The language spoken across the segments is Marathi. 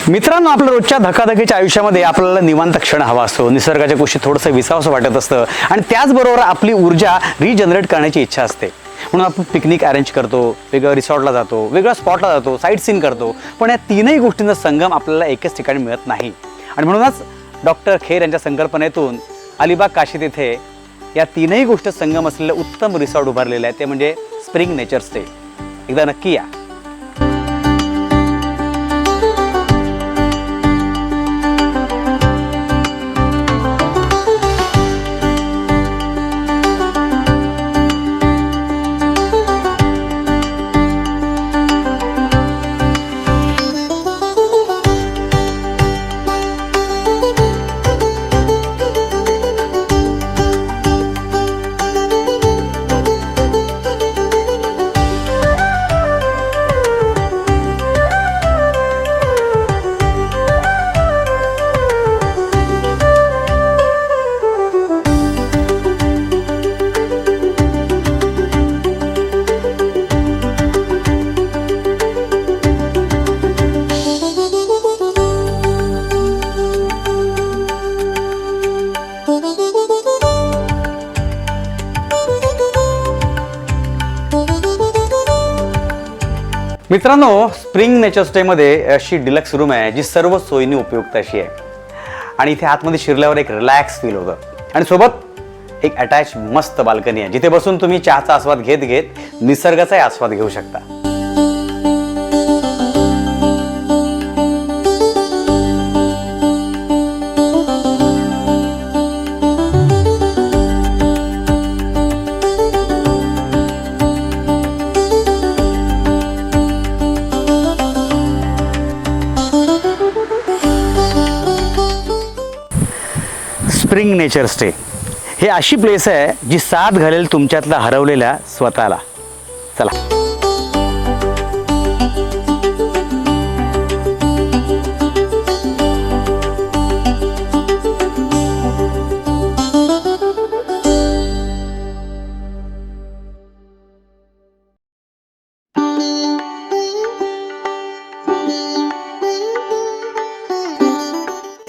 मित्रांनो, आपल्या रोजच्या धकाधकीच्या आयुष्यामध्ये आपल्याला निवांत क्षण हवा असतो, निसर्गाच्या कुशीत थोडंसं विसावसं वाटत असतं आणि त्याचबरोबर आपली ऊर्जा रिजनरेट करण्याची इच्छा असते. म्हणून आपण पिकनिक अरेंज करतो, वेगळ्या रिसॉर्टला जातो, वेगळ्या स्पॉटला जातो, साईट सीन करतो. पण या तीनही गोष्टींचा संगम आपल्याला एकच ठिकाणी मिळत नाही. आणि म्हणूनच डॉक्टर खेर यांच्या संकल्पनेतून अलिबाग काशीद येथे या तीनही गोष्टी संगम असलेलं उत्तम रिसॉर्ट उभारलेलं आहे, ते म्हणजे स्प्रिंग नेचर स्टे. एकदा नक्की या. मित्रांनो, स्प्रिंग नेचर स्टेमध्ये अशी डिलक्स रूम आहे जी सर्व सोयींनी उपयुक्त अशी आहे. आणि इथे आतमध्ये शिरल्यावर एक रिलॅक्स फील होतं. आणि सोबत एक अटॅच मस्त बाल्कनी आहे, जिथे बसून तुम्ही चहाचा आस्वाद घेत घेत निसर्गाचाही आस्वाद घेऊ शकता. स्प्रिंग नेचर स्टे हे अशी प्लेस आहे जी साथ घालेल तुमच्यातला हरवलेल्या स्वतःला. चला.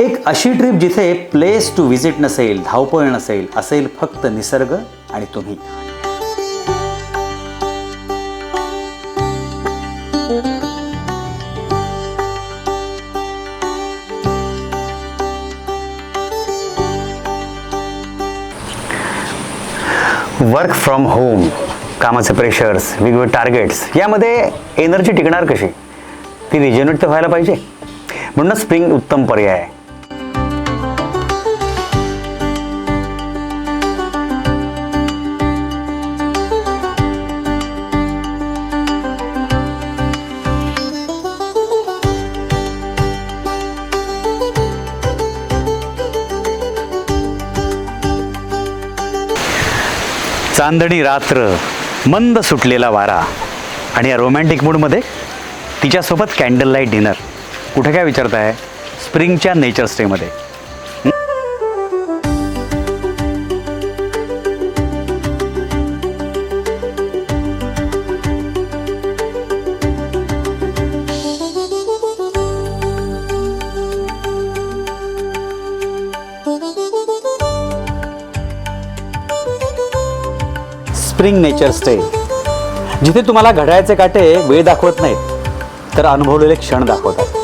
एक अशी ट्रिप जिथे प्लेस टू व्हिजिट नसेल, धावपळ नसेल, असेल फक्त निसर्ग आणि तुम्ही. वर्क फ्रॉम होम, कामाचे प्रेशर्स, वेगवेगळे टार्गेट्स, यामध्ये एनर्जी टिकणार कशी? ती रिजनरेट तर व्हायला पाहिजे. म्हणून स्प्रिंग उत्तम पर्याय आहे. चांदणी रात्र, मंद सुटलेला वारा आणि या रोमॅन्टिक मूडमध्ये तिच्यासोबत कॅन्डल लाईट डिनर. कुठे काय विचारताय? स्प्रिंगच्या नेचर स्टेमध्ये. स्प्रिंग नेचर स्टे, जिथे तुम्हाला घड्याळाचे काटे वेळ दाखवत नाहीत, तर अनुभवलेले क्षण दाखवतात.